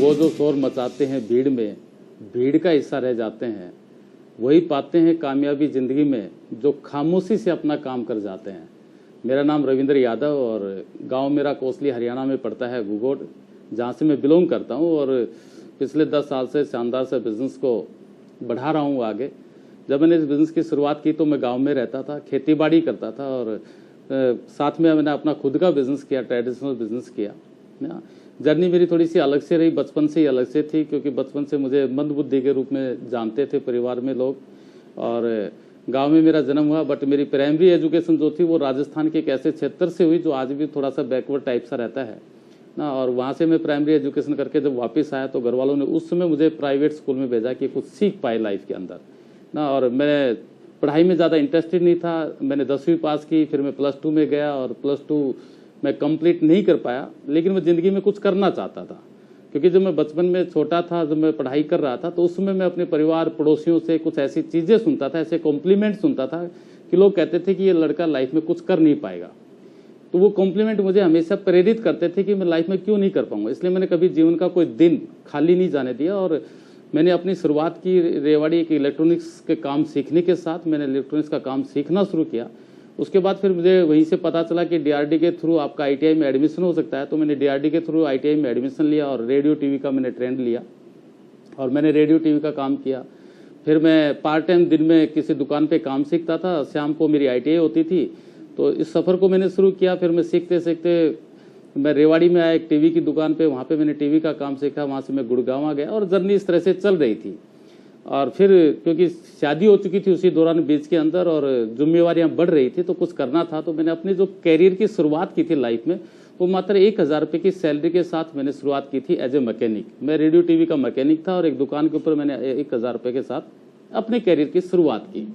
वो जो शोर मचाते हैं भीड़ में, भीड़ का हिस्सा रह जाते हैं, वही पाते हैं कामयाबी जिंदगी में जो खामोशी से अपना काम कर जाते हैं। मेरा नाम रविंद्र यादव और गांव मेरा कोसली हरियाणा में पड़ता है, गुगोट, जहां से मैं बिलोंग करता हूं। और पिछले 10 साल से शानदार से बिजनेस को बढ़ा रहा हूं आगे। जब मैंने इस बिजनेस की शुरुआत की तो मैं गांव में रहता था, खेती बाड़ी करता था और साथ में मैंने अपना खुद का बिजनेस किया, ट्रेडिशनल बिजनेस किया। जर्नी मेरी थोड़ी सी अलग से रही, बचपन से ही अलग से थी, क्योंकि बचपन से मुझे मंदबुद्धि के रूप में जानते थे परिवार में लोग। और गांव में मेरा जन्म हुआ, बट मेरी प्राइमरी एजुकेशन जो थी वो राजस्थान के एक ऐसे क्षेत्र से हुई जो आज भी थोड़ा सा बैकवर्ड टाइप सा रहता है ना। और वहाँ से मैं प्राइमरी एजुकेशन करके जब वापस आया तो घर वालों ने उस समय मुझे प्राइवेट स्कूल में भेजा कि कुछ सीख पाए लाइफ के अंदर ना। और मैं पढ़ाई में ज़्यादा इंटरेस्टेड नहीं था। मैंने 10वीं पास की, फिर मैं +2 में गया और +2 मैं कंप्लीट नहीं कर पाया, लेकिन मैं ज़िंदगी में कुछ करना चाहता था। क्योंकि जब मैं बचपन में छोटा था, जब मैं पढ़ाई कर रहा था, तो उस समय मैं अपने परिवार पड़ोसियों से कुछ ऐसी चीज़ें सुनता था, ऐसे कॉम्प्लीमेंट सुनता था कि लोग कहते थे कि ये लड़का लाइफ में कुछ कर नहीं पाएगा। तो वो कॉम्प्लीमेंट मुझे हमेशा प्रेरित करते थे कि मैं लाइफ में क्यों नहीं कर पाऊंगा। इसलिए मैंने कभी जीवन का कोई दिन खाली नहीं जाने दिया और मैंने अपनी शुरुआत की रेवाड़ी के इलेक्ट्रॉनिक्स के काम सीखने के साथ। मैंने इलेक्ट्रॉनिक्स का काम सीखना शुरू किया। उसके बाद फिर मुझे वहीं से पता चला कि DRD के थ्रू आपका ITI में एडमिशन हो सकता है। तो मैंने DRD के थ्रू ITI में एडमिशन लिया और रेडियो टीवी का मैंने ट्रेंड लिया और मैंने रेडियो टीवी का काम किया। फिर मैं पार्ट टाइम दिन में किसी दुकान पे काम सीखता था, शाम को मेरी ITI होती थी। तो इस सफ़र को मैंने शुरू किया। फिर मैं सीखते सीखते मैं रेवाड़ी में आया एक टीवी की दुकान पे, वहाँ पे मैंने टीवी का काम सीखा। वहाँ से मैं गुड़गांव आ गया और जर्नी इस तरह से चल रही थी। और फिर क्योंकि शादी हो चुकी थी उसी दौरान बीच के अंदर और जिम्मेवारियां बढ़ रही थी, तो कुछ करना था। तो मैंने अपनी जो कैरियर की शुरुआत की थी लाइफ में, वो मात्र 1000 रुपये की सैलरी के साथ मैंने शुरुआत की थी एज ए मैकेनिक। मैं रेडियो टीवी का मैकेनिक था और एक दुकान के ऊपर मैंने 1000 रुपये के साथ अपने कैरियर की शुरुआत की।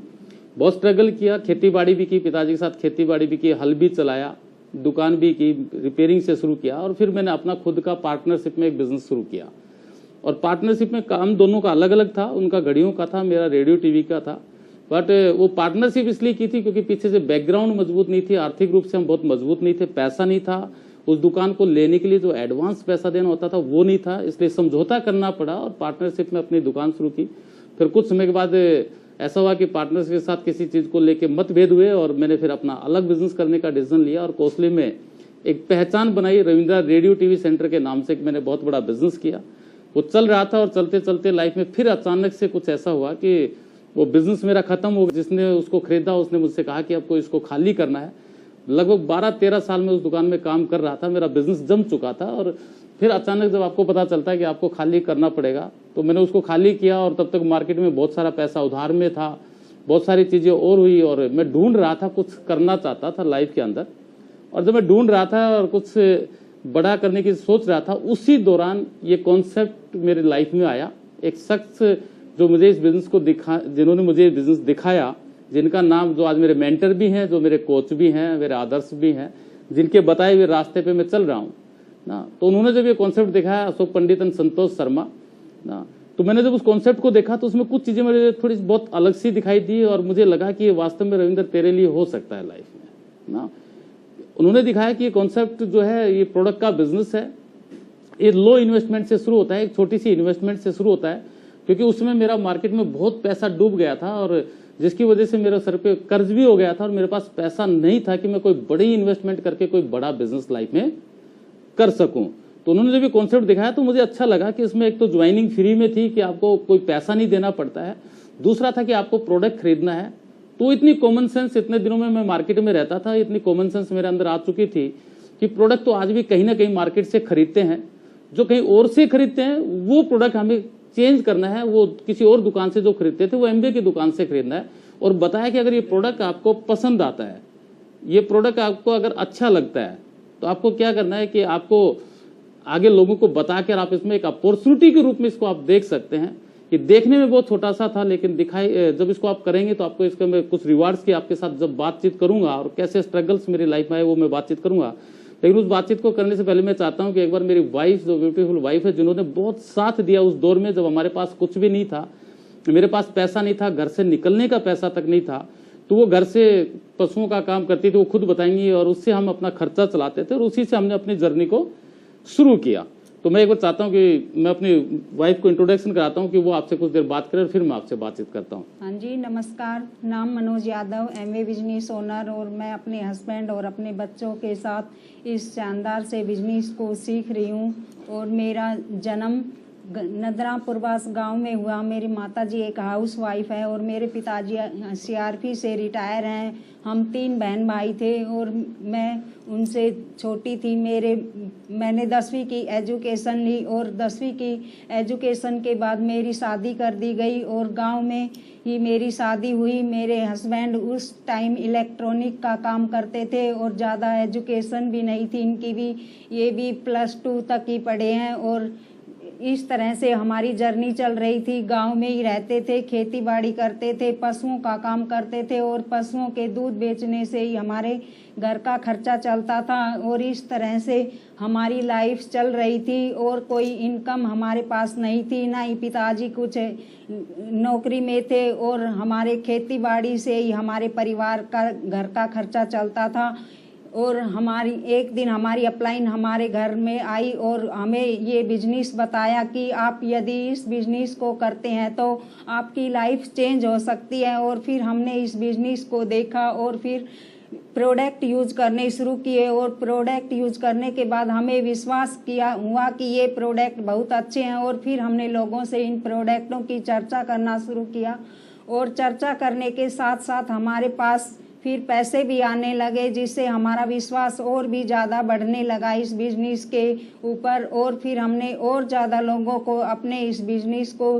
बहुत स्ट्रगल किया, खेती बाड़ी भी की, पिताजी के साथ खेती बाड़ी भी की, हल भी चलाया, दुकान भी की, रिपेयरिंग से शुरू किया। और फिर मैंने अपना खुद का पार्टनरशिप में एक बिजनेस शुरू किया। और पार्टनरशिप में काम दोनों का अलग अलग था, उनका घड़ियों का था, मेरा रेडियो टीवी का था। बट वो पार्टनरशिप इसलिए की थी क्योंकि पीछे से बैकग्राउंड मजबूत नहीं थी, आर्थिक रूप से हम बहुत मजबूत नहीं थे, पैसा नहीं था। उस दुकान को लेने के लिए जो एडवांस पैसा देना होता था वो नहीं था, इसलिए समझौता करना पड़ा और पार्टनरशिप में अपनी दुकान शुरू की। फिर कुछ समय के बाद ऐसा हुआ कि पार्टनर्स के साथ किसी चीज़ को लेकर मतभेद हुए और मैंने फिर अपना अलग बिजनेस करने का डिसीजन लिया और कोसली में एक पहचान बनाई। रविंद्र रेडियो टीवी सेंटर के नाम से मैंने बहुत बड़ा बिजनेस किया। वो चल रहा था और चलते चलते लाइफ में फिर अचानक से कुछ ऐसा हुआ कि वो बिजनेस मेरा खत्म हो गया। जिसने उसको खरीदा उसने मुझसे कहा कि आपको इसको खाली करना है। लगभग 12-13 साल में उस दुकान में काम कर रहा था, मेरा बिजनेस जम चुका था। और फिर अचानक जब आपको पता चलता है कि आपको खाली करना पड़ेगा, तो मैंने उसको खाली किया। और तब तक मार्केट में बहुत सारा पैसा उधार में था, बहुत सारी चीज़ें और हुई और मैं ढूंढ रहा था, कुछ करना चाहता था लाइफ के अंदर। और जब मैं ढूंढ रहा था और कुछ बड़ा करने की सोच रहा था, उसी दौरान ये कॉन्सेप्ट मेरे लाइफ में आया। एक शख्स जो मुझे इस बिजनेस को जिन्होंने मुझे बिजनेस दिखाया, जिनका नाम जो आज मेरे मेंटर भी हैं, जो मेरे कोच भी हैं, मेरे आदर्श भी हैं, जिनके बताए हुए रास्ते पे मैं चल रहा हूँ ना। तो उन्होंने जब ये कॉन्सेप्ट दिखाया, अशोक पंडित एंड संतोष शर्मा ना, तो मैंने जब उस कॉन्सेप्ट को देखा तो उसमें कुछ चीज़ें मुझे थोड़ी बहुत अलग सी दिखाई दी और मुझे लगा कि ये वास्तव में रविंद्र तेरे लिए हो सकता है लाइफ में ना। उन्होंने दिखाया कि ये कॉन्सेप्ट जो है, ये प्रोडक्ट का बिजनेस है, ये लो इन्वेस्टमेंट से शुरू होता है, एक छोटी सी इन्वेस्टमेंट से शुरू होता है। क्योंकि उसमें मेरा मार्केट में बहुत पैसा डूब गया था और जिसकी वजह से मेरे सर पे कर्ज भी हो गया था और मेरे पास पैसा नहीं था कि मैं कोई बड़ी इन्वेस्टमेंट करके कोई बड़ा बिजनेस लाइफ में कर सकूं। तो उन्होंने जब ये कॉन्सेप्ट दिखाया तो मुझे अच्छा लगा कि इसमें एक तो ज्वाइनिंग फ्री में थी कि आपको कोई पैसा नहीं देना पड़ता है, दूसरा था कि आपको प्रोडक्ट खरीदना है। तो इतनी कॉमन सेंस, इतने दिनों में मैं मार्केट में रहता था, इतनी कॉमन सेंस मेरे अंदर आ चुकी थी कि प्रोडक्ट तो आज भी कहीं ना कहीं मार्केट से खरीदते हैं, जो कहीं और से खरीदते हैं वो प्रोडक्ट हमें चेंज करना है। वो किसी और दुकान से जो खरीदते थे वो MBA की दुकान से खरीदना है। और बताया कि अगर ये प्रोडक्ट आपको पसंद आता है, ये प्रोडक्ट आपको अगर अच्छा लगता है, तो आपको क्या करना है कि आपको आगे लोगों को बता कर आप इसमें एक अपॉर्चुनिटी के रूप में इसको आप देख सकते हैं। कि देखने में बहुत छोटा सा था, लेकिन दिखाई जब इसको आप करेंगे तो आपको इसका मैं कुछ रिवार्ड्स की आपके साथ जब बातचीत करूंगा और कैसे स्ट्रगल्स मेरी लाइफ में आए वो मैं बातचीत करूंगा। लेकिन उस बातचीत को करने से पहले मैं चाहता हूं कि एक बार मेरी वाइफ, जो ब्यूटीफुल वाइफ है, जिन्होंने बहुत साथ दिया उस दौर में जब हमारे पास कुछ भी नहीं था, मेरे पास पैसा नहीं था, घर से निकलने का पैसा तक नहीं था, तो वो घर से पशुओं का काम करती थी, वो खुद बताएंगी, और उससे हम अपना खर्चा चलाते थे और उसी से हमने अपनी जर्नी को शुरू किया। तो मैं एक बार चाहता हूँ कि मैं अपनी वाइफ को इंट्रोडक्शन कराता हूँ कि वो आपसे कुछ देर बात करें और फिर मैं आपसे बातचीत करता हूँ। हाँ जी, नमस्कार। नाम Manoj Yadav, MA business owner, और मैं अपने हस्बैंड और अपने बच्चों के साथ इस शानदार से बिजनेस को सीख रही हूँ। और मेरा जन्म नदरा पुरवास गांव में हुआ। मेरी माताजी एक हाउस वाइफ है और मेरे पिताजी सीआरपी से रिटायर हैं। हम 3 बहन भाई थे और मैं उनसे छोटी थी। मैंने 10वीं की एजुकेशन ली और 10वीं की एजुकेशन के बाद मेरी शादी कर दी गई और गांव में ही मेरी शादी हुई। मेरे हस्बैंड उस टाइम इलेक्ट्रॉनिक का काम करते थे और ज़्यादा एजुकेशन भी नहीं थी इनकी भी, ये भी +2 तक ही पढ़े हैं। और इस तरह से हमारी जर्नी चल रही थी। गांव में ही रहते थे, खेती बाड़ी करते थे, पशुओं का काम करते थे और पशुओं के दूध बेचने से ही हमारे घर का खर्चा चलता था। और इस तरह से हमारी लाइफ चल रही थी और कोई इनकम हमारे पास नहीं थी, ना ही पिताजी कुछ नौकरी में थे और हमारे खेती बाड़ी से ही हमारे परिवार का घर का खर्चा चलता था। और एक दिन हमारी अपलाइन हमारे घर में आई और हमें ये बिजनेस बताया कि आप यदि इस बिजनेस को करते हैं तो आपकी लाइफ चेंज हो सकती है। और फिर हमने इस बिजनेस को देखा और फिर प्रोडक्ट यूज करने शुरू किए और प्रोडक्ट यूज करने के बाद हमें विश्वास हुआ कि ये प्रोडक्ट बहुत अच्छे हैं। और फिर हमने लोगों से इन प्रोडक्टों की चर्चा करना शुरू किया और चर्चा करने के साथ साथ हमारे पास फिर पैसे भी आने लगे, जिससे हमारा विश्वास और भी ज़्यादा बढ़ने लगा इस बिजनेस के ऊपर। और फिर हमने और ज़्यादा लोगों को अपने इस बिजनेस को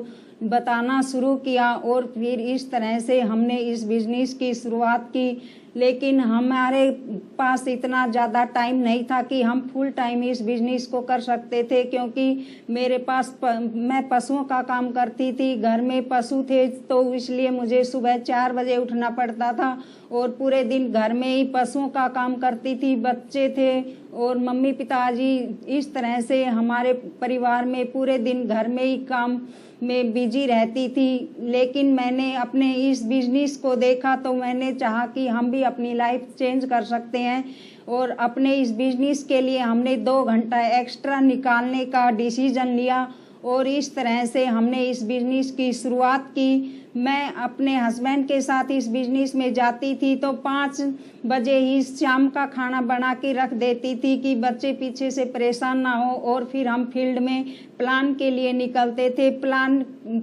बताना शुरू किया और फिर इस तरह से हमने इस बिजनेस की शुरुआत की। लेकिन हमारे पास इतना ज़्यादा टाइम नहीं था कि हम फुल टाइम इस बिजनेस को कर सकते थे, क्योंकि मेरे पास मैं पशुओं का काम करती थी, घर में पशु थे, तो इसलिए मुझे सुबह 4 बजे उठना पड़ता था और पूरे दिन घर में ही पशुओं का काम करती थी। बच्चे थे और मम्मी पिताजी, इस तरह से हमारे परिवार में पूरे दिन घर में ही काम में बिजी रहती थी। लेकिन मैंने अपने इस बिजनेस को देखा तो मैंने चाहा कि हम भी अपनी लाइफ चेंज कर सकते हैं और अपने इस बिजनेस के लिए हमने 2 घंटा एक्स्ट्रा निकालने का डिसीजन लिया और इस तरह से हमने इस बिजनेस की शुरुआत की। मैं अपने हस्बैंड के साथ इस बिजनेस में जाती थी तो 5 बजे ही शाम का खाना बना के रख देती थी कि बच्चे पीछे से परेशान ना हो। और फिर हम फील्ड में प्लान के लिए निकलते थे। प्लान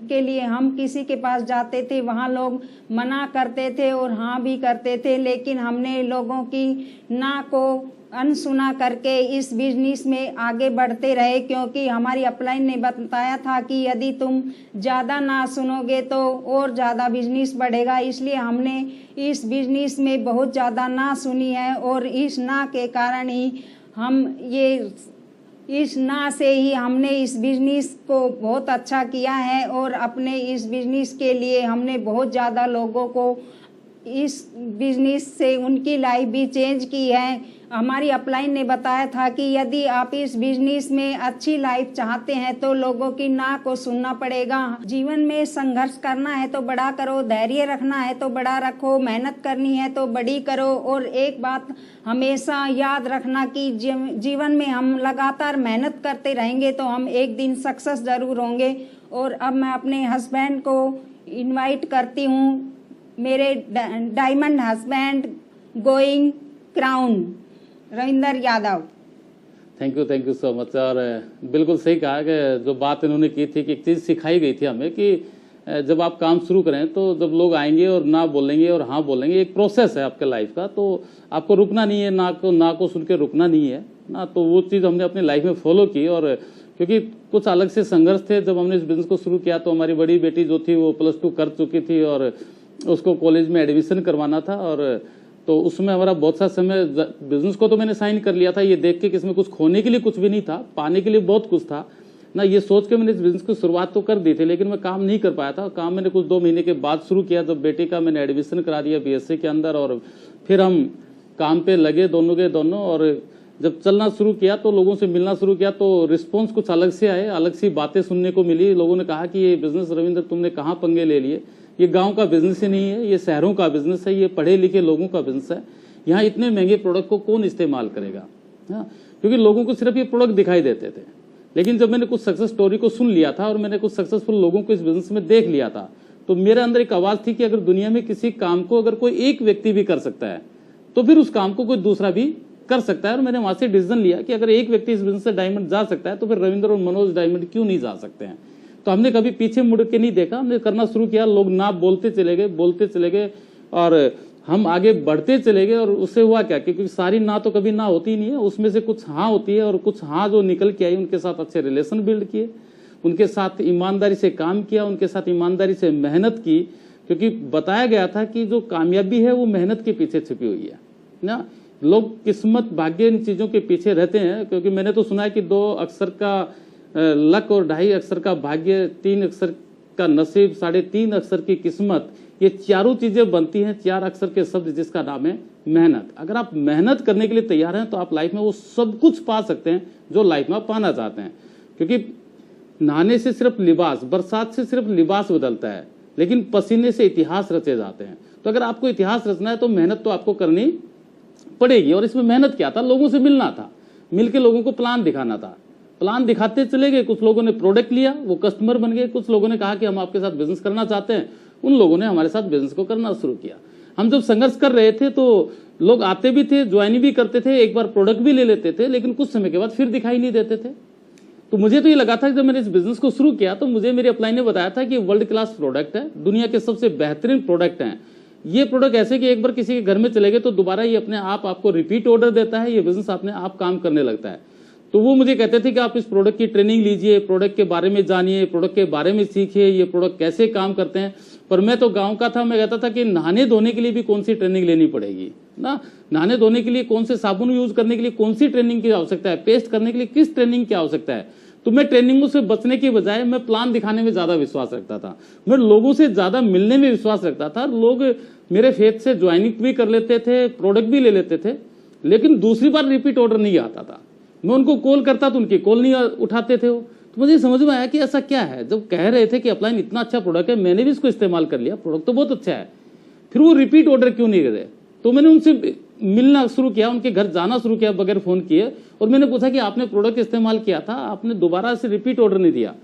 के लिए हम किसी के पास जाते थे, वहाँ लोग मना करते थे और हाँ भी करते थे, लेकिन हमने लोगों की ना को अनसुना करके इस बिजनेस में आगे बढ़ते रहे, क्योंकि हमारी अपलाइन ने बताया था कि यदि तुम ज़्यादा ना सुनोगे तो और ज़्यादा बिजनेस बढ़ेगा। इसलिए हमने इस बिजनेस में बहुत ज़्यादा ना सुनी है और इस ना के कारण ही इस ना से ही हमने इस बिजनेस को बहुत अच्छा किया है और अपने इस बिजनेस के लिए हमने बहुत ज़्यादा लोगों को इस बिजनेस से उनकी लाइफ भी चेंज की है। हमारी अपलाइन ने बताया था कि यदि आप इस बिजनेस में अच्छी लाइफ चाहते हैं तो लोगों की ना को सुनना पड़ेगा। जीवन में संघर्ष करना है तो बड़ा करो, धैर्य रखना है तो बड़ा रखो, मेहनत करनी है तो बड़ी करो। और एक बात हमेशा याद रखना कि जीवन में हम लगातार मेहनत करते रहेंगे तो हम एक दिन सक्सेस जरूर होंगे। और अब मैं अपने हस्बैंड को इनवाइट करती हूँ, मेरे diamond husband going crown, Ravinder Yadav. Thank you so much. और बिल्कुल सही कहा कि जो बात इन्होंने की थी कि एक चीज़ सिखाई गई थी हमें कि जब आप काम शुरू करें तो जब लोग आएंगे और ना बोलेंगे और हाँ बोलेंगे, एक प्रोसेस है आपके लाइफ का, तो आपको रुकना नहीं है, ना को सुन के रुकना नहीं है ना। तो वो चीज़ हमने अपनी लाइफ में फॉलो की। और क्योंकि कुछ अलग से संघर्ष थे जब हमने इस बिज़नेस को शुरू किया, तो हमारी बड़ी बेटी जो थी वो +2 कर चुकी थी और उसको कॉलेज में एडमिशन करवाना था। और तो उसमें हमारा बहुत सा समय, बिजनेस को तो मैंने साइन कर लिया था ये देख के कि इसमें कुछ खोने के लिए कुछ भी नहीं था, पाने के लिए बहुत कुछ था ना, ये सोच के मैंने इस बिजनेस की शुरुआत तो कर दी थी, लेकिन मैं काम नहीं कर पाया था। काम मैंने कुछ 2 महीने के बाद शुरू किया जब बेटी का मैंने एडमिशन करा दिया BSc के अंदर, और फिर हम काम पे लगे दोनों के दोनों। और जब चलना शुरू किया तो लोगों से मिलना शुरू किया तो रिस्पॉन्स कुछ अलग से आए, अलग सी बातें सुनने को मिली। लोगों ने कहा कि ये बिजनेस रविंद्र तुमने कहाँ पंगे ले लिए, ये गांव का बिजनेस ही नहीं है, ये शहरों का बिजनेस है, ये पढ़े लिखे लोगों का बिजनेस है, यहाँ इतने महंगे प्रोडक्ट को कौन इस्तेमाल करेगा। हाँ, क्योंकि लोगों को सिर्फ ये प्रोडक्ट दिखाई देते थे, लेकिन जब मैंने कुछ सक्सेस स्टोरी को सुन लिया था और मैंने कुछ सक्सेसफुल लोगों को इस बिजनेस में देख लिया था, तो मेरे अंदर एक आवाज थी कि अगर दुनिया में किसी काम को अगर कोई एक व्यक्ति भी कर सकता है तो फिर उस काम को कोई दूसरा भी कर सकता है। और मैंने वहां से डिसीजन लिया कि अगर एक व्यक्ति इस बिजनेस से डायमंड जा सकता है तो फिर रविंद्र और मनोज डायमंड क्यों नहीं जा सकते हैं। तो हमने कभी पीछे मुड़ के नहीं देखा, हमने करना शुरू किया। लोग ना बोलते चले गए और हम आगे बढ़ते चले गए। और उससे हुआ क्या, क्योंकि सारी ना तो कभी ना होती नहीं है, उसमें से कुछ हाँ होती है। और कुछ हाँ जो निकल के आई, उनके साथ अच्छे रिलेशन बिल्ड किए, उनके साथ ईमानदारी से काम किया, उनके साथ ईमानदारी से मेहनत की। क्योंकि बताया गया था कि जो कामयाबी है वो मेहनत के पीछे छिपी हुई है ना। लोग किस्मत भाग्य इन चीजों के पीछे रहते हैं, क्योंकि मैंने तो सुना है कि 2 अक्षर का लक और 2.5 अक्षर का भाग्य, 3 अक्षर का नसीब, 3.5 अक्षर की किस्मत, ये चारों चीजें बनती हैं 4 अक्षर के शब्द जिसका नाम है मेहनत। अगर आप मेहनत करने के लिए तैयार हैं तो आप लाइफ में वो सब कुछ पा सकते हैं जो लाइफ में आप पाना चाहते हैं। क्योंकि नहाने से सिर्फ लिबास, बरसात से सिर्फ लिबास बदलता है, लेकिन पसीने से इतिहास रचे जाते हैं। तो अगर आपको इतिहास रचना है तो मेहनत तो आपको करनी पड़ेगी। और इसमें मेहनत क्या था, लोगों से मिलना था, मिलके लोगों को प्लान दिखाना था। प्लान दिखाते चले गए, कुछ लोगों ने प्रोडक्ट लिया, वो कस्टमर बन गए, कुछ लोगों ने कहा कि हम आपके साथ बिजनेस करना चाहते हैं, उन लोगों ने हमारे साथ बिजनेस को करना शुरू किया। हम जब संघर्ष कर रहे थे तो लोग आते भी थे, ज्वाइन भी करते थे, एक बार प्रोडक्ट भी ले लेते थे, लेकिन कुछ समय के बाद फिर दिखाई नहीं देते थे। तो मुझे तो ये लगा था कि जब मैंने इस बिजनेस को शुरू किया तो मुझे मेरे अपलाइन ने बताया था कि वर्ल्ड क्लास प्रोडक्ट है, दुनिया के सबसे बेहतरीन प्रोडक्ट हैं। ये प्रोडक्ट ऐसे कि एक बार किसी के घर में चले गए तो दोबारा ये अपने आप आपको रिपीट ऑर्डर देता है, ये बिजनेस अपने आप काम करने लगता है। तो वो मुझे कहते थे कि आप इस प्रोडक्ट की ट्रेनिंग लीजिए, प्रोडक्ट के बारे में जानिए, प्रोडक्ट के बारे में सीखिए, ये प्रोडक्ट कैसे काम करते हैं। पर मैं तो गांव का था, मैं कहता था कि नहाने धोने के लिए भी कौन सी ट्रेनिंग लेनी पड़ेगी ना, नहाने धोने के लिए कौन से साबुन यूज करने के लिए कौन सी ट्रेनिंग की आवश्यकता है, पेस्ट करने के लिए किस ट्रेनिंग की आवश्यकता है। तो मैं ट्रेनिंगों से बचने के बजाय मैं प्लान दिखाने में ज्यादा विश्वास रखता था, मैं लोगों से ज्यादा मिलने में विश्वास रखता था। लोग मेरे फेथ से ज्वाइनिंग भी कर लेते थे, प्रोडक्ट भी ले लेते थे, लेकिन दूसरी बार रिपीट ऑर्डर नहीं आता था। मैं उनको कॉल करता तो उनकी कॉल नहीं उठाते थे वो। तो मुझे समझ में आया कि ऐसा क्या है, जब कह रहे थे कि अपलाइन इतना अच्छा प्रोडक्ट है, मैंने भी इसको इस्तेमाल कर लिया, प्रोडक्ट तो बहुत अच्छा है, फिर वो रिपीट ऑर्डर क्यों नहीं करे। तो मैंने उनसे मिलना शुरू किया, उनके घर जाना शुरू किया बगैर फोन किए, और मैंने पूछा कि आपने प्रोडक्ट इस्तेमाल किया था, आपने दोबारा से रिपीट ऑर्डर नहीं दिया।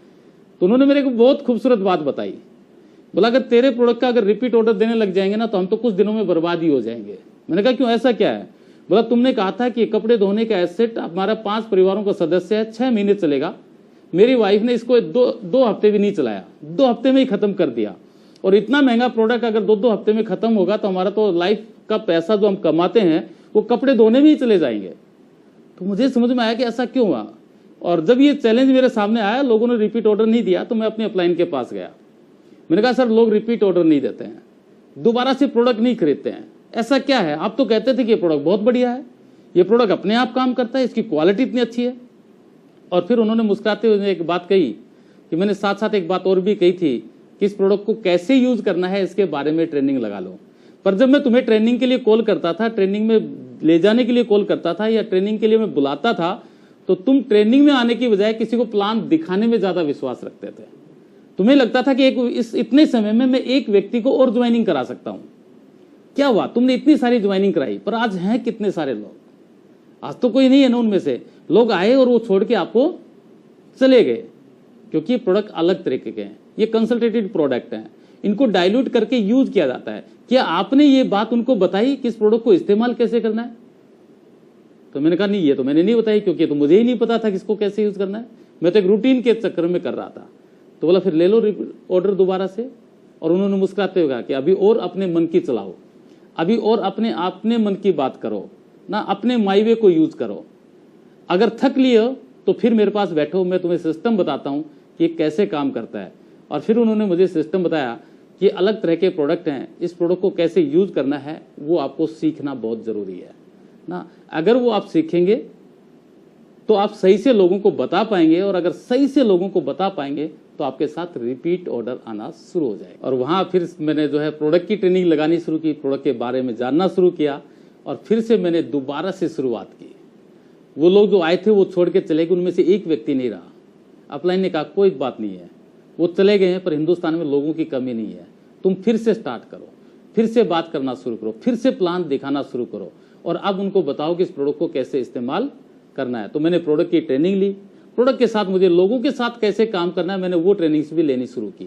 तो उन्होंने मेरे को बहुत खूबसूरत बात बताई, बोला अगर तेरे प्रोडक्ट का अगर रिपीट ऑर्डर देने लग जाएंगे ना तो हम तो कुछ दिनों में बर्बाद ही हो जाएंगे। मैंने कहा क्यों, ऐसा क्या है। बोला तुमने कहा था कि कपड़े धोने का एसेट हमारा 5 परिवारों का सदस्य है, 6 महीने चलेगा। मेरी वाइफ ने इसको 2 हफ्ते भी नहीं चलाया, 2 हफ्ते में ही खत्म कर दिया। और इतना महंगा प्रोडक्ट अगर 2 हफ्ते में खत्म होगा तो हमारा तो लाइफ का पैसा जो हम कमाते हैं वो कपड़े धोने में ही चले जाएंगे। तो मुझे समझ में आया कि ऐसा क्यों हुआ। और जब ये चैलेंज मेरे सामने आया, लोगों ने रिपीट ऑर्डर नहीं दिया, तो मैं अपने अपलाइन के पास गया। मैंने कहा सर लोग रिपीट ऑर्डर नहीं देते हैं, दोबारा से प्रोडक्ट नहीं खरीदते हैं, ऐसा क्या है। आप तो कहते थे कि ये प्रोडक्ट बहुत बढ़िया है, ये प्रोडक्ट अपने आप काम करता है, इसकी क्वालिटी इतनी अच्छी है। और फिर उन्होंने मुस्कुराते हुए एक बात कही कि मैंने साथ साथ एक बात और भी कही थी कि इस प्रोडक्ट को कैसे यूज करना है इसके बारे में ट्रेनिंग लगा लो। पर जब मैं तुम्हें ट्रेनिंग के लिए कॉल करता था, ट्रेनिंग में ले जाने के लिए कॉल करता था या ट्रेनिंग के लिए मैं बुलाता था, तो तुम ट्रेनिंग में आने की बजाय किसी को प्लान दिखाने में ज्यादा विश्वास रखते थे। तुम्हें लगता था कि इस इतने समय में मैं एक व्यक्ति को और ज्वाइनिंग करा सकता हूं। क्या हुआ, तुमने इतनी सारी ज्वाइनिंग कराई, पर आज हैं कितने सारे लोग। आज तो कोई नहीं है ना उनमें से। लोग आए और वो छोड़ के आपको चले गए, क्योंकि ये प्रोडक्ट अलग तरीके के हैं, ये कंसल्टेटेड प्रोडक्ट हैं, इनको डाइल्यूट करके यूज किया जाता है। क्या आपने ये बात उनको बताई कि इस प्रोडक्ट को इस्तेमाल कैसे करना है। तो मैंने कहा नहीं, ये तो मैंने नहीं बताई, क्योंकि तो मुझे ही नहीं पता था कि इसको कैसे यूज करना है, मैं तो एक रूटीन के चक्कर में कर रहा था। तो बोला फिर ले लो ऑर्डर दोबारा से। और उन्होंने मुस्कुराते हुए कहा कि अभी और अपने मन की चलाओ, अभी और अपने मन की बात करो ना, अपने माईवे को यूज करो। अगर थक लियो तो फिर मेरे पास बैठो, मैं तुम्हें सिस्टम बताता हूं कि ये कैसे काम करता है। और फिर उन्होंने मुझे सिस्टम बताया कि ये अलग तरह के प्रोडक्ट हैं, इस प्रोडक्ट को कैसे यूज करना है वो आपको सीखना बहुत जरूरी है ना। अगर वो आप सीखेंगे तो आप सही से लोगों को बता पाएंगे, और अगर सही से लोगों को बता पाएंगे तो आपके साथ रिपीट ऑर्डर आना शुरू हो जाएगा। और वहां फिर मैंने जो है प्रोडक्ट की ट्रेनिंग लगानी शुरू की, प्रोडक्ट के बारे में जानना शुरू किया, और फिर से मैंने दोबारा से शुरुआत की। वो लोग जो आए थे वो छोड़ के चले गए, उनमें से एक व्यक्ति नहीं रहा। अपलाइन ने कहा कोई बात नहीं है, वो चले गए हैं, पर हिंदुस्तान में लोगों की कमी नहीं है, तुम फिर से स्टार्ट करो, फिर से बात करना शुरू करो, फिर से प्लान दिखाना शुरू करो, और अब उनको बताओ कि इस प्रोडक्ट को कैसे इस्तेमाल करना है। तो मैंने प्रोडक्ट की ट्रेनिंग ली, प्रोडक्ट के साथ मुझे लोगों के साथ कैसे काम करना है, मैंने वो ट्रेनिंग्स भी लेनी शुरू की।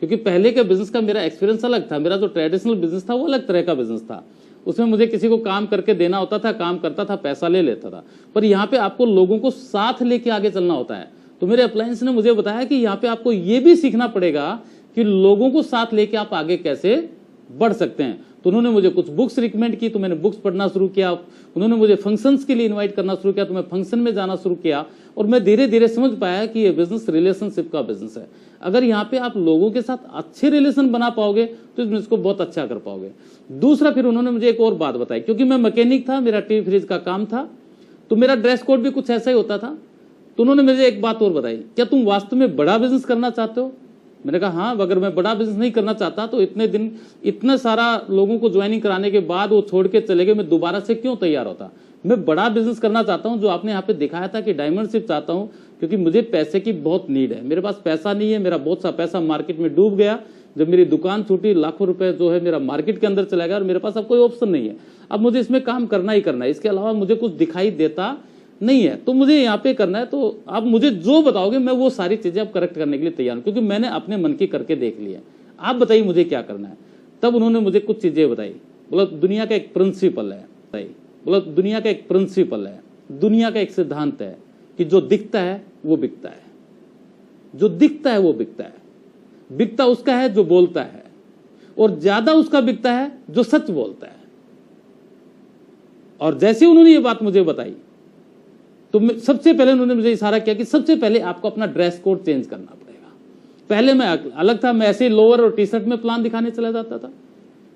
क्योंकि पहले के बिजनेस का मेरा एक्सपीरियंस अलग था, मेरा जो ट्रेडिशनल बिजनेस था वो अलग तरह का बिजनेस था। उसमें मुझे किसी को काम करके देना होता था, काम करता था, पैसा ले लेता था। पर यहाँ पे आपको लोगों को साथ लेके आगे चलना होता है। तो मेरे अप्लायंस ने मुझे बताया कि यहाँ पे आपको ये भी सीखना पड़ेगा कि लोगों को साथ लेके आप आगे कैसे बढ़ सकते हैं। तो उन्होंने मुझे कुछ बुक्स रिकमेंड की, तो मैंने बुक्स पढ़ना शुरू किया। उन्होंने मुझे फंक्शंस के लिए इनवाइट करना शुरू किया, तो मैं फंक्शन में जाना शुरू किया। और मैं धीरे धीरे समझ पाया कि ये बिजनेस रिलेशनशिप का बिजनेस है। अगर यहाँ पे आप लोगों के साथ अच्छे रिलेशन बना पाओगे तो इस बिजनेस को बहुत अच्छा कर पाओगे। दूसरा, फिर उन्होंने मुझे एक और बात बताई, क्योंकि मैं मैकेनिक था, मेरा टी फ्रिज का काम था, तो मेरा ड्रेस कोड भी कुछ ऐसा ही होता था। तो उन्होंने मुझे एक बात और बताई, क्या तुम वास्तव में बड़ा बिजनेस करना चाहते हो? मैंने कहा हाँ, अगर मैं बड़ा बिजनेस नहीं करना चाहता तो इतने दिन इतना सारा लोगों को ज्वाइनिंग कराने के बाद वो छोड़ के चले गए, मैं दोबारा से क्यों तैयार होता। मैं बड़ा बिजनेस करना चाहता हूं, जो आपने यहाँ पे दिखाया था कि डायमंड शिप चाहता हूं, क्योंकि मुझे पैसे की बहुत नीड है। मेरे पास पैसा नहीं है, मेरा बहुत सा पैसा मार्केट में डूब गया। जब मेरी दुकान छूटी, लाखों रुपए जो है मेरा मार्केट के अंदर चला गया और मेरे पास अब कोई ऑप्शन नहीं है। अब मुझे इसमें काम करना ही करना है, इसके अलावा मुझे कुछ दिखाई देता नहीं है। तो मुझे यहाँ पे करना है, तो आप मुझे जो बताओगे मैं वो सारी चीजें अब करेक्ट करने के लिए तैयार हूं, क्योंकि मैंने अपने मन की करके देख ली है। आप बताइए मुझे क्या करना है। तब उन्होंने मुझे कुछ चीजें बताई। बोला दुनिया का एक प्रिंसिपल है, बोला दुनिया का एक प्रिंसिपल है, दुनिया का एक सिद्धांत है कि जो दिखता है वो बिकता है, जो दिखता है वो बिकता है। बिकता उसका है जो बोलता है, और ज्यादा उसका बिकता है जो सच बोलता है। और जैसे उन्होंने ये बात मुझे बताई, तो सबसे पहले उन्होंने मुझे इशारा किया कि सबसे पहले आपको अपना ड्रेस कोड चेंज करना पड़ेगा। पहले मैं अलग था, मैं ऐसे लोअर और टी शर्ट में प्लान दिखाने चला जाता था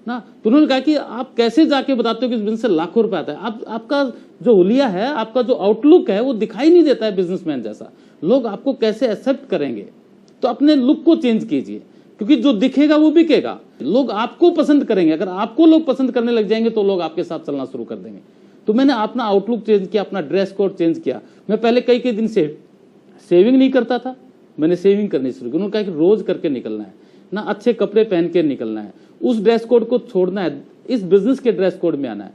ना। तो उन्होंने कहा कि आप कैसे जाके बताते हो कि इस बिजनेस से लाखों रुपए आता है। आपका जो हुलिया है, आपका जो आउटलुक है, वो दिखाई नहीं देता है बिजनेसमैन जैसा। लोग आपको कैसे एक्सेप्ट करेंगे? तो अपने लुक को चेंज कीजिए, क्योंकि जो दिखेगा वो बिकेगा। लोग आपको पसंद करेंगे। अगर आपको लोग पसंद करने लग जाएंगे तो लोग आपके साथ चलना शुरू कर देंगे। तो मैंने अपना आउटलुक चेंज किया, अपना ड्रेस कोड चेंज किया। मैं पहले कई दिन से सेविंग नहीं करता था, मैंने सेविंग करनी शुरू की। उन्होंने कहा कि रोज करके निकलना है ना, अच्छे कपड़े पहन के निकलना है, उस ड्रेस कोड को छोड़ना है, इस बिजनेस के ड्रेस कोड में आना है।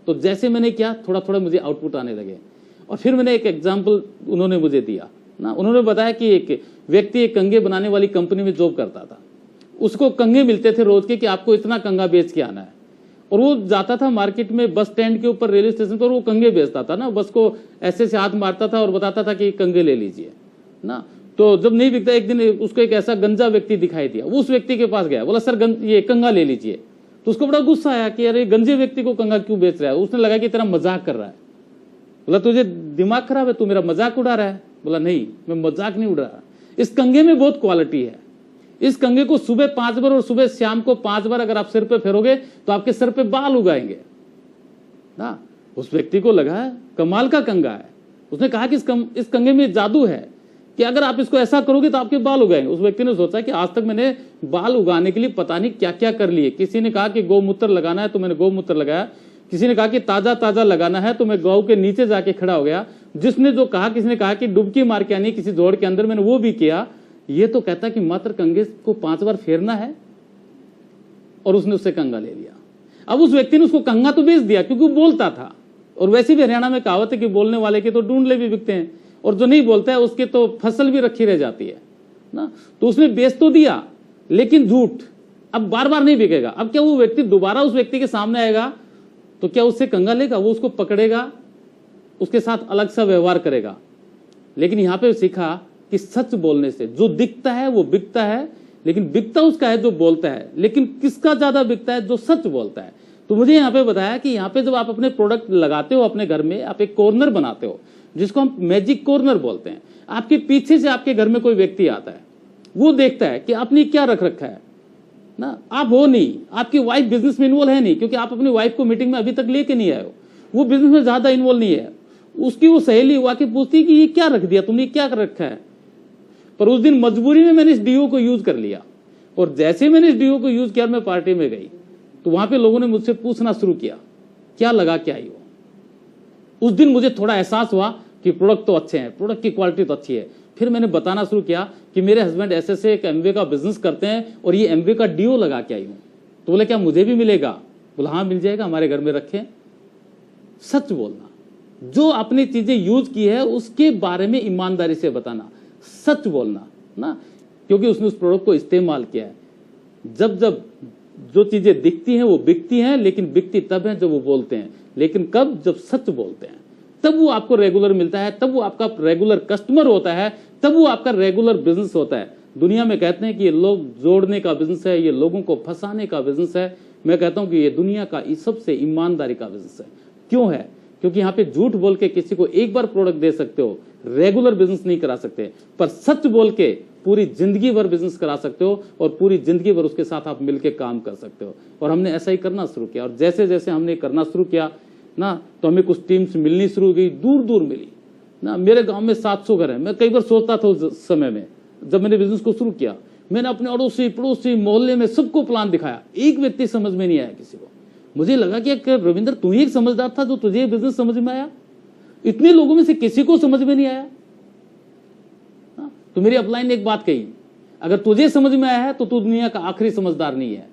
तो जैसे मैंने किया, थोड़ा थोड़ा मुझे आउटपुट आने लगे। और फिर मैंने एक एग्जाम्पल उन्होंने मुझे दिया ना। उन्होंने बताया कि एक व्यक्ति एक कंगे बनाने वाली कंपनी में जॉब करता था। उसको कंगे मिलते थे रोज के कि आपको इतना कंगा बेच के आना है। और वो जाता था मार्केट में, बस स्टैंड के ऊपर, रेलवे स्टेशन पर वो कंगे बेचता था ना। बस को ऐसे से हाथ मारता था और बताता था कि कंगे ले लीजिए ना। तो जब नहीं बिकता, एक दिन उसको एक ऐसा गंजा व्यक्ति दिखाई दिया। वो उस व्यक्ति के पास गया, बोला सर ये कंगा ले लीजिए। तो उसको बड़ा गुस्सा आया कि अरे गंजे व्यक्ति को कंगा क्यों बेच रहा है। उसने लगा कि तेरा मजाक कर रहा है। बोला तुझे दिमाग खराब है, तू मेरा मजाक उड़ा रहा है। बोला नहीं, मैं मजाक नहीं उड़ा रहा। इस कंगे में बहुत क्वालिटी है। इस कंगे को सुबह 5 बार और सुबह शाम को 5 बार अगर आप सिर पे फेरोगे तो आपके सर पे बाल उगाएंगे ना। उस व्यक्ति को लगा कमाल का कंगा है। उसने कहा कि इस कंगे में जादू है कि अगर आप इसको ऐसा करोगे तो आपके बाल उगाएंगे। उस व्यक्ति ने सोचा कि आज तक मैंने बाल उगाने के लिए पता नहीं क्या क्या कर लिए। किसी ने कहा कि गौमूत्र लगाना है तो मैंने गौमूत्र लगाया। किसी ने कहा कि ताजा ताजा लगाना है तो मैं गौ के नीचे जाके खड़ा हो गया। जिसने जो कहा, किसी ने कहा कि डुबकी मार के आनी किसी जोड़ के अंदर, मैंने वो भी किया। ये तो कहता कि मात्र कंगे को 5 बार फेरना है, और उसने उससे कंगा ले लिया। अब उस व्यक्ति ने उसको कंगा तो बेच दिया क्योंकि वो बोलता था। और वैसे भी हरियाणा में कहावत है कि बोलने वाले के तो ढूंढले भी बिकते हैं, और जो नहीं बोलता है उसके तो फसल भी रखी रह जाती है ना। तो उसने बेच तो दिया, लेकिन झूठ। अब बार बार नहीं बिकेगा। अब क्या वो व्यक्ति दोबारा उस व्यक्ति के सामने आएगा तो क्या उससे कंगा लेगा? वो उसको पकड़ेगा, उसके साथ अलग सा व्यवहार करेगा। लेकिन यहां पे सीखा कि सच बोलने से जो दिखता है वो बिकता है, लेकिन बिकता उसका है जो बोलता है। लेकिन किसका ज्यादा बिकता है? जो सच बोलता है। तो मुझे यहाँ पे बताया कि यहाँ पे जब आप अपने प्रोडक्ट लगाते हो अपने घर में, आप एक कॉर्नर बनाते हो जिसको हम मैजिक कॉर्नर बोलते हैं। आपके पीछे से आपके घर में कोई व्यक्ति आता है, वो देखता है कि आपने क्या रख रखा है ना। आप हो नहीं, आपकी वाइफ बिजनेस में इन्वॉल्व है नहीं, क्योंकि आप अपनी वाइफ को मीटिंग में अभी तक लेके नहीं आए हो। वो बिजनेस में ज्यादा इन्वॉल्व नहीं है। उसकी वो सहेली हुआ के पूछती कि ये क्या रख दिया तुमने, क्या कर रखा है। पर उस दिन मजबूरी में मैंने इस डीओ को यूज कर लिया। और जैसे मैंने इस डीओ को यूज किया, मैं पार्टी में गई तो वहां पे लोगों ने मुझसे पूछना शुरू किया क्या लगा क्या आई हो। उस दिन मुझे थोड़ा एहसास हुआ कि प्रोडक्ट तो अच्छे हैं, प्रोडक्ट की क्वालिटी तो अच्छी है। फिर मैंने बताना शुरू किया कि मेरे हस्बैंड ऐसे से एक एमवे का बिजनेस करते हैं और ये एमवे का डीओ लगा के आई हूं। तो बोले क्या मुझे भी मिलेगा? बोला हाँ मिल जाएगा, हमारे घर में रखें। सच बोलना, जो अपनी चीजें यूज की है उसके बारे में ईमानदारी से बताना, सच बोलना ना, क्योंकि उसने उस प्रोडक्ट को इस्तेमाल किया है। जब जब जो चीजें दिखती हैं वो बिकती हैं, लेकिन बिकती तब है जब वो बोलते हैं। लेकिन कब? जब सच बोलते हैं, तब वो आपको रेगुलर मिलता है, तब वो आपका रेगुलर कस्टमर होता है, तब वो आपका रेगुलर बिजनेस होता है। दुनिया में कहते हैं कि ये लोग जोड़ने का बिजनेस है, ये लोगों को फंसाने का बिजनेस है। मैं कहता हूं कि ये दुनिया का सबसे ईमानदारी का बिजनेस है। क्यों है? क्योंकि यहाँ पे झूठ बोल के किसी को एक बार प्रोडक्ट दे सकते हो, रेगुलर बिजनेस नहीं करा सकते, पर सच बोल के पूरी जिंदगी भर बिजनेस करा सकते हो और पूरी जिंदगी भर उसके साथ आप मिलकर काम कर सकते हो। और हमने ऐसा ही करना शुरू किया, और जैसे जैसे हमने करना शुरू किया ना, तो हमें कुछ टीम्स मिलनी शुरू हो गई, दूर दूर मिली ना। मेरे गांव में 700 घर है। मैं कई बार सोचता था उस समय में, जब मैंने बिजनेस को शुरू किया, मैंने अपने अड़ोसी पड़ोसी मोहल्ले में सबको प्लान दिखाया, एक व्यक्ति समझ में नहीं आया किसी को। मुझे लगा कि रविंद्र तू ही एक समझदार था जो तुझे बिजनेस समझ में आया, इतने लोगों में से किसी को समझ में नहीं आया। तो मेरी अपलाइन ने एक बात कही, अगर तुझे समझ में आया है तो तू दुनिया का आखिरी समझदार नहीं है,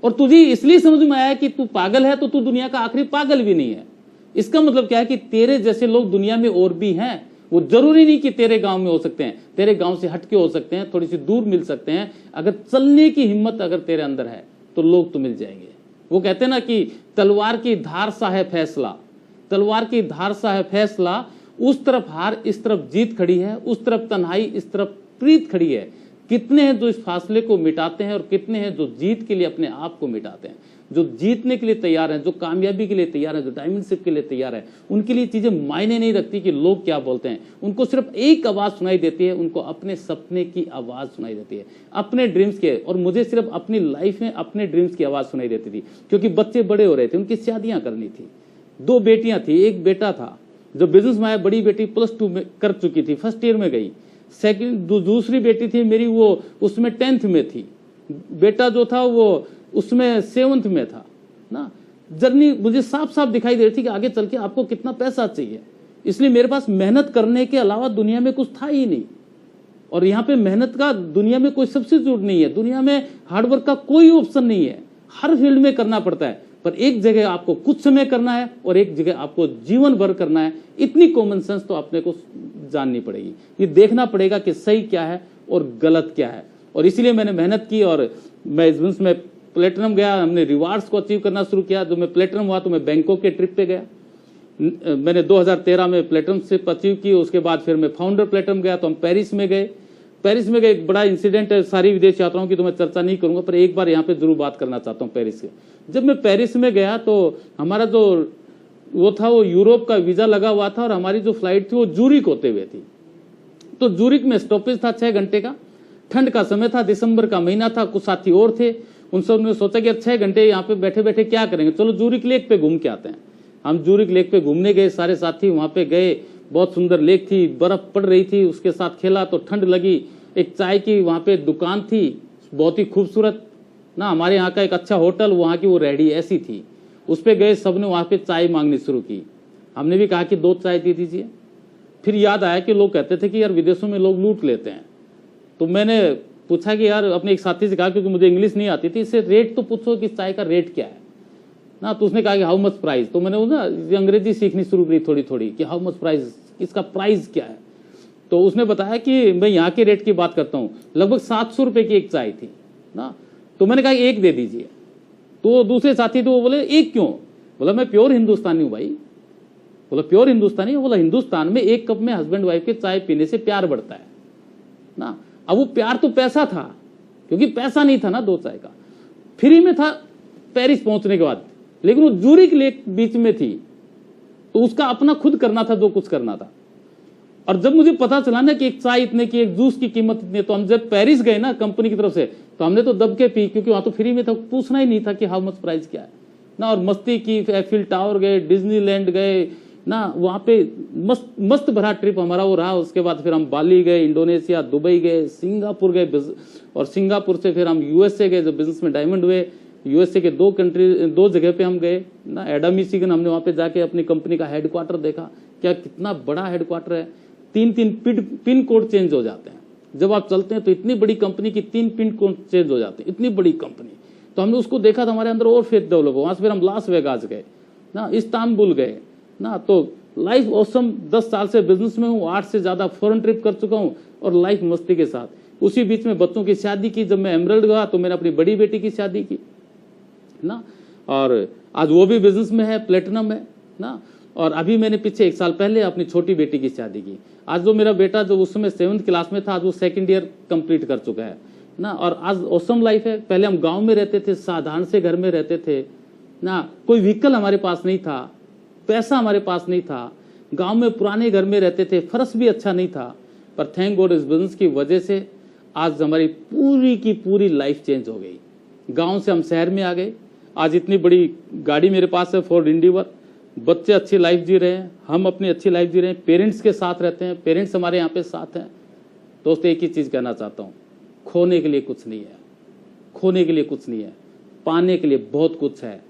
और तुझे इसलिए समझ में आया कि तू पागल है तो तू दुनिया का आखिरी पागल भी नहीं है। इसका मतलब क्या है कि तेरे जैसे लोग दुनिया में और भी हैं। वो जरूरी नहीं कि तेरे गांव में हो सकते हैं, तेरे गांव से हटके हो सकते हैं, थोड़ी सी दूर मिल सकते हैं। अगर चलने की हिम्मत अगर तेरे अंदर है तो लोग तो मिल जाएंगे। वो कहते हैं ना कि तलवार की धार सा है फैसला, तलवार की धार सा है फैसला, उस तरफ हार इस तरफ जीत खड़ी है, उस तरफ तन्हाई इस तरफ प्रीत खड़ी है। कितने हैं जो इस फासले को मिटाते हैं और कितने हैं जो जीत के लिए अपने आप को मिटाते हैं, जो जीतने के लिए तैयार हैं, जो कामयाबी के लिए तैयार हैं, जो डायमंडशिप के लिए तैयार है। उनके लिए चीजें मायने नहीं रखती कि लोग क्या बोलते हैं, उनको सिर्फ एक आवाज सुनाई देती है, उनको अपने सपने की आवाज सुनाई देती है, अपने ड्रीम्स के। और मुझे सिर्फ अपनी लाइफ में अपने ड्रीम्स की आवाज सुनाई देती थी, क्योंकि बच्चे बड़े हो रहे थे, उनकी शादियां करनी थी, 2 बेटियां थी, 1 बेटा था। जो बिजनेस में आया, बड़ी बेटी +2 में कर चुकी थी, फर्स्ट ईयर में गई। दूसरी बेटी थी मेरी, वो उसमें 10th में थी। बेटा जो था वो उसमें 7th में था ना। जर्नी मुझे साफ साफ दिखाई दे रही थी कि आगे चल के आपको कितना पैसा चाहिए। इसलिए मेरे पास मेहनत करने के अलावा दुनिया में कुछ था ही नहीं। और यहाँ पे मेहनत का दुनिया में कोई सब्स्टिट्यूट नहीं है, दुनिया में हार्डवर्क का कोई ऑप्शन नहीं है। हर फील्ड में करना पड़ता है, पर एक जगह आपको कुछ समय करना है और एक जगह आपको जीवन भर करना है। इतनी कॉमन सेंस तो अपने को जाननी पड़ेगी, ये देखना पड़ेगा कि सही क्या है और गलत क्या है। और इसीलिए मैंने मेहनत की और मैं इस बिजनेस में प्लेटिनम गया। हमने रिवार्ड्स को अचीव करना शुरू किया। जब मैं प्लेटिनम हुआ तो मैं बैंकॉक के ट्रिप पे गया। मैंने 2013 में प्लेटिनमशिप अचीव की। उसके बाद फिर मैं फाउंडर प्लेटिनम गया तो हम पेरिस में गए। पेरिस में गए, एक बड़ा इंसिडेंट है, सारी विदेश यात्राओं की तो मैं चर्चा नहीं करूंगा, पर एक बार यहाँ पे जरूर बात करना चाहता हूँ पेरिस के। जब मैं पेरिस में गया तो हमारा जो वो था वो यूरोप का वीजा लगा हुआ था और हमारी जो फ्लाइट थी वो जूरिक होते हुए थी। तो जूरिक में स्टॉपेज था 6 घंटे का, ठंड का समय था, दिसंबर का महीना था। कुछ साथी और थे, उन सब ने सोचा कि 6 घंटे यहाँ पे बैठे बैठे क्या करेंगे, चलो जूरिक लेक पे घूम के आते हैं। हम जूरिक लेक पे घूमने गए, सारे साथी वहां पे गए। बहुत सुंदर लेक थी, बर्फ पड़ रही थी, उसके साथ खेला तो ठंड लगी। एक चाय की वहां पे दुकान थी, बहुत ही खूबसूरत ना। हमारे यहाँ का एक अच्छा होटल, वहां की वो रेहड़ी ऐसी थी, उस पे गए, सबने वहां पे चाय मांगनी शुरू की। हमने भी कहा कि 2 चाय दे दीजिए। फिर याद आया कि लोग कहते थे कि यार विदेशों में लोग लूट लेते हैं। तो मैंने पूछा कि यार अपने एक साथी से कहा, क्योंकि मुझे इंग्लिश नहीं आती थी, इससे रेट तो पूछो कि चाय का रेट क्या है ना। तो उसने कहा कि हाउ मच प्राइस। तो मैंने ना अंग्रेजी सीखनी शुरू करी थोड़ी थोड़ी कि हाउ मच प्राइस, इसका प्राइस क्या है। तो उसने बताया कि मैं यहाँ के रेट की बात करता हूँ, लगभग 700 रुपए की एक चाय थी ना। तो मैंने कहा 1 दे दीजिए। तो दूसरे साथी तो वो बोले 1 क्यों? बोला मैं प्योर हिंदुस्तानी हूँ भाई। बोला प्योर हिंदुस्तानी? बोला हिंदुस्तान में 1 कप में हस्बैंड वाइफ के चाय पीने से प्यार बढ़ता है ना। अब वो प्यार तो पैसा था, क्योंकि पैसा नहीं था ना 2 चाय का, फ्री में था पेरिस पहुंचने के बाद। लेकिन वो जूरिक लेक बीच में थी, तो उसका अपना खुद करना था जो कुछ करना था। और जब मुझे पता चला ना कि एक चाय इतने की, एक जूस की कीमत इतनी, तो हम जब पेरिस गए ना कंपनी की तरफ से, तो हमने तो दब के पी, क्योंकि वहां तो फ्री में था, पूछना ही नहीं था कि हाउ मच प्राइस क्या है ना। और मस्ती की, एफिल टावर गए, डिज्नीलैंड गए ना, वहां पे मस्त भरा ट्रिप हमारा वो रहा। उसके बाद फिर हम बाली गए, इंडोनेशिया, दुबई गए, सिंगापुर गए, और सिंगापुर से फिर हम यूएसए गए, जब बिजनेस में डायमंड हुए। यूएसए के 2 जगह पे हम गए ना। एडा मिशिगन, हमने वहां पे जाके अपनी कंपनी का हेडक्वार्टर देखा, क्या कितना बड़ा हेडक्वार्टर है। 3 पिन कोड चेंज हो जाते हैं जब आप चलते हैं, तो इतनी बड़ी कंपनी की 3 पिन कोड चेंज हो जाते हैं, इतनी बड़ी कंपनी। तो हमने उसको देखा तो हमारे अंदर और फेथ डेवलप हो। वहां से फिर हम लास वेगास गए ना, इस्तांबुल गए ना। तो लाइफ ऑसम। 10 साल से बिजनेस में हूँ, 8 से ज़्यादा फॉरेन ट्रिप कर चुका हूँ और लाइफ मस्ती के साथ। उसी बीच में बच्चों की शादी की। जब मैं एमरल्ड गया तो मैंने अपनी बड़ी बेटी की शादी की ना, और आज वो भी बिजनेस में है, प्लेटिनम है ना। और अभी मैंने पीछे 1 साल पहले अपनी छोटी बेटी की शादी की। आज जो मेरा बेटा जो उस समय 7th क्लास में था, आज वो 2nd ईयर कंप्लीट कर चुका है ना। और आज ऑसम लाइफ है। पहले हम गांव में रहते थे, साधारण से घर में रहते थे ना, कोई व्हीकल हमारे पास नहीं था, पैसा हमारे पास नहीं था, गांव में पुराने घर में रहते थे, फर्श भी अच्छा नहीं था। पर थैंक गॉड इस बिजनेस की वजह से आज हमारी पूरी की पूरी लाइफ चेंज हो गई। गांव से हम शहर में आ गए। आज इतनी बड़ी गाड़ी मेरे पास है, फोर्ड एंडीवर। बच्चे अच्छी लाइफ जी रहे हैं, हम अपनी अच्छी लाइफ जी रहे हैं, पेरेंट्स के साथ रहते हैं, पेरेंट्स हमारे यहाँ पे साथ हैं। दोस्तों एक ही चीज़ कहना चाहता हूँ, खोने के लिए कुछ नहीं है, खोने के लिए कुछ नहीं है, पाने के लिए बहुत कुछ है।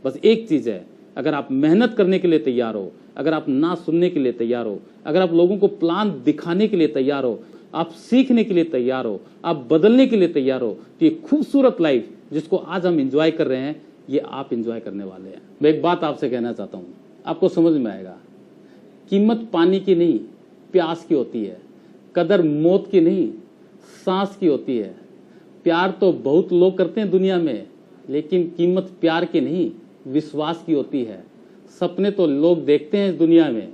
बस एक चीज़ है, अगर आप मेहनत करने के लिए तैयार हो, अगर आप ना सुनने के लिए तैयार हो, अगर आप लोगों को प्लान दिखाने के लिए तैयार हो, आप सीखने के लिए तैयार हो, आप बदलने के लिए तैयार हो, तो ये खूबसूरत लाइफ जिसको आज हम एंजॉय कर रहे हैं, ये आप एंजॉय करने वाले हैं। मैं एक बात आपसे कहना चाहता हूँ, आपको समझ में आएगा। कीमत पानी की नहीं, प्यास की होती है। कदर मौत की नहीं, सांस की होती है। प्यार तो बहुत लोग करते हैं दुनिया में, लेकिन कीमत प्यार की नहीं, विश्वास की होती है। सपने तो लोग देखते हैं इस दुनिया में,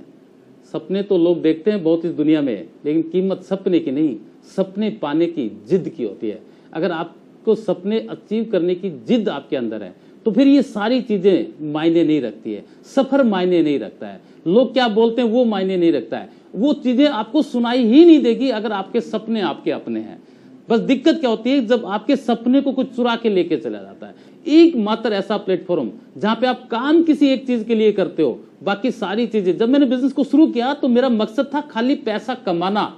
सपने तो लोग देखते हैं बहुत इस दुनिया में, लेकिन कीमत सपने की नहीं, सपने पाने की जिद की होती है। अगर आपको सपने अचीव करने की जिद आपके अंदर है, तो फिर ये सारी चीजें मायने नहीं रखती है। सफर मायने नहीं रखता है, लोग क्या बोलते हैं वो मायने नहीं रखता है, वो चीजें आपको सुनाई ही नहीं देगी अगर आपके सपने आपके अपने हैं। बस दिक्कत क्या होती है, जब आपके सपने को कुछ चुरा के लेके चला जाता है। एकमात्र ऐसा प्लेटफॉर्म जहां पे आप काम किसी एक चीज के लिए करते हो, बाकी सारी चीजें। जब मैंने बिजनेस को शुरू किया तो मेरा मकसद था खाली पैसा कमाना।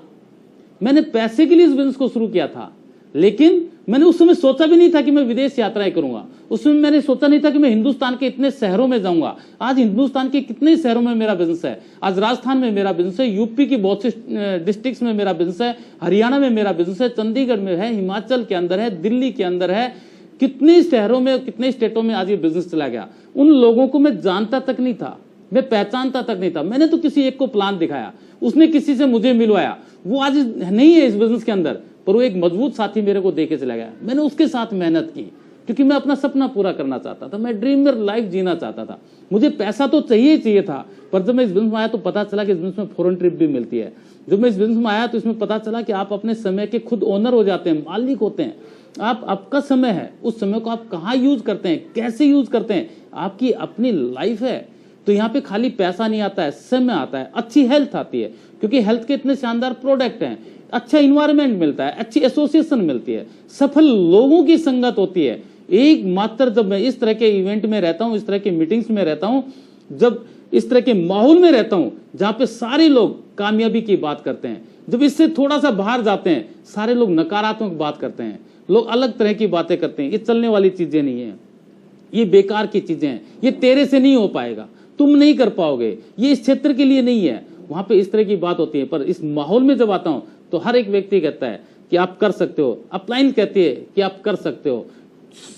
मैंने पैसे के लिए इस बिजनेस को शुरू किया था, लेकिन मैंने उस समय सोचा भी नहीं था कि मैं विदेश यात्राएं करूंगा। उस समय मैंने सोचा नहीं था कि मैं हिंदुस्तान के इतने शहरों में जाऊंगा। आज हिंदुस्तान के कितने शहरों में मेरा बिजनेस है। आज राजस्थान में मेरा बिजनेस है, यूपी की बहुत से डिस्ट्रिक्ट्स में मेरा बिजनेस है, हरियाणा में मेरा बिजनेस है, चंडीगढ़ में है, हिमाचल के अंदर है, दिल्ली के अंदर है। कितने शहरों में, कितने स्टेटों में आज ये बिजनेस चला गया। उन लोगों को मैं जानता तक नहीं था, मैं पहचानता तक नहीं था। मैंने तो किसी एक को प्लान दिखाया, उसने किसी से मुझे मिलवाया। वो आज नहीं है इस बिजनेस के अंदर, पर वो एक मजबूत साथी मेरे को देके चला गया। मैंने उसके साथ मेहनत की, क्योंकि मैं अपना सपना पूरा करना चाहता था। मैं ड्रीमर लाइफ जीना चाहता था। मुझे पैसा तो चाहिए चाहिए था, पर जब मैं इस बिजनेस में आया तो पता चला कि इस बिजनेस में फॉरेन ट्रिप भी मिलती है। जब मैं इस बिजनेस में आया तो इसमें पता चला कि आप अपने समय के खुद ओनर हो जाते हैं, मालिक होते हैं। आपका समय है, उस समय को आप कहाँ यूज करते हैं, कैसे यूज करते हैं, आपकी अपनी लाइफ है। तो यहाँ पे खाली पैसा नहीं आता है, समय आता है, अच्छी हेल्थ आती है, क्योंकि हेल्थ के इतने शानदार प्रोडक्ट हैं, अच्छा इन्वायरमेंट मिलता है, अच्छी एसोसिएशन मिलती है, सफल लोगों की संगत होती है। एकमात्र जब मैं इस तरह के इवेंट में रहता हूं, इस तरह के मीटिंग्स में रहता हूं, जब इस तरह के माहौल में रहता हूं जहां पे सारे लोग कामयाबी की बात करते हैं, जब इससे थोड़ा सा बाहर जाते हैं सारे लोग नकारात्मक बात करते हैं, लोग अलग तरह की बातें करते हैं। ये चलने वाली चीजें नहीं है, ये बेकार की चीजें हैं, ये तेरे से नहीं हो पाएगा, तुम नहीं कर पाओगे, ये इस क्षेत्र के लिए नहीं है। वहां पे इस तरह की बात होती है। पर इस माहौल में जब आता हूं तो हर एक व्यक्ति कहता है कि आप कर सकते हो, अपलाइन कहती है कि आप कर सकते हो,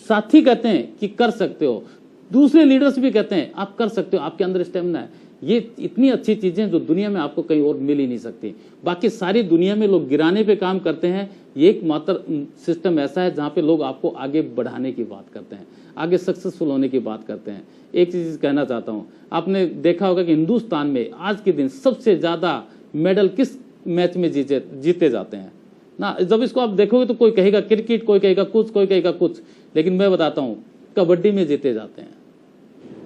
साथी कहते हैं कि कर सकते हो, दूसरे लीडर्स भी कहते हैं आप कर सकते हो, आपके अंदर स्टेमिना है। ये इतनी अच्छी चीजें जो दुनिया में आपको कहीं और मिल ही नहीं सकती। बाकी सारी दुनिया में लोग गिराने पे काम करते हैं, ये एकमात्र सिस्टम ऐसा है जहां पे लोग आपको आगे बढ़ाने की बात करते हैं, आगे सक्सेसफुल होने की बात करते हैं। एक चीज कहना चाहता हूं, आपने देखा होगा कि हिंदुस्तान में आज के दिन सबसे ज्यादा मेडल किस मैच में जीते जाते हैं ना। जब इसको आप देखोगे तो कोई कहेगा क्रिकेट, कोई कहेगा कुछ, कोई कहेगा कुछ, लेकिन मैं बताता हूं कबड्डी में जीते जाते हैं।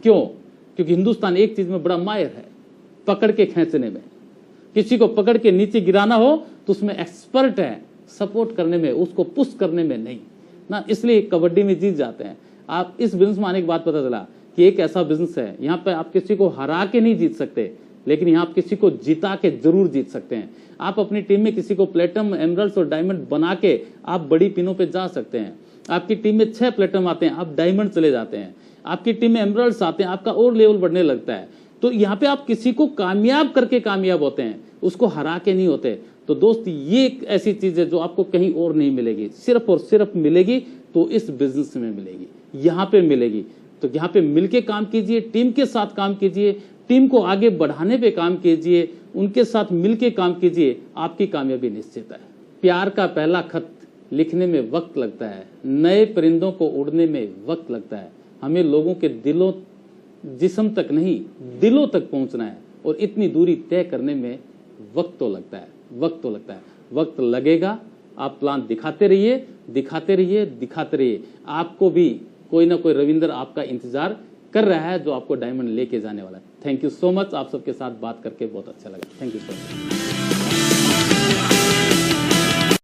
क्यों? क्योंकि हिंदुस्तान एक चीज में बड़ा माहिर है, पकड़ के खींचने में। किसी को पकड़ के नीचे गिराना हो तो उसमें एक्सपर्ट है, सपोर्ट करने में, उसको पुश करने में नहीं ना, इसलिए कबड्डी में जीत जाते हैं। आप इस बिजनेस में आने के बाद पता चला कि एक ऐसा बिजनेस है यहाँ पे आप किसी को हरा के नहीं जीत सकते, लेकिन यहाँ आप किसी को जिता के जरूर जीत सकते हैं। आप अपनी टीम में किसी को प्लेटिनम, एमरल्ड्स और डायमंड बना के आप बड़ी पिनों पे जा सकते हैं। आपकी टीम में 6 प्लेटिनम आते हैं, आप डायमंड चले जाते हैं। आपकी टीम में एमरल्ड्स आते हैं, आपका और लेवल बढ़ने लगता है। तो यहाँ पे आप किसी को कामयाब करके कामयाब होते हैं, उसको हरा के नहीं होते। तो दोस्त, ये एक ऐसी चीज है जो आपको कहीं और नहीं मिलेगी, सिर्फ और सिर्फ मिलेगी तो इस बिजनेस में मिलेगी, यहाँ पे मिलेगी। तो यहाँ पे मिलके काम कीजिए, टीम के साथ काम कीजिए, टीम को आगे बढ़ाने पे काम कीजिए, उनके साथ मिलके काम कीजिए, आपकी कामयाबी निश्चित है। प्यार का पहला खत लिखने में वक्त लगता है, नए परिंदों को उड़ने में वक्त लगता है। हमें लोगों के दिलों, जिस्म तक नहीं, दिलों तक पहुंचना है और इतनी दूरी तय करने में वक्त तो लगता है, वक्त तो लगता है, वक्त लगेगा। आप प्लान दिखाते रहिए, दिखाते रहिए, दिखाते रहिए। आपको भी कोई ना कोई रविंद्र आपका इंतजार कर रहा है जो आपको डायमंड लेके जाने वाला है। Thank you so much. आप सबके साथ बात करके बहुत अच्छा लगा। Thank you so much.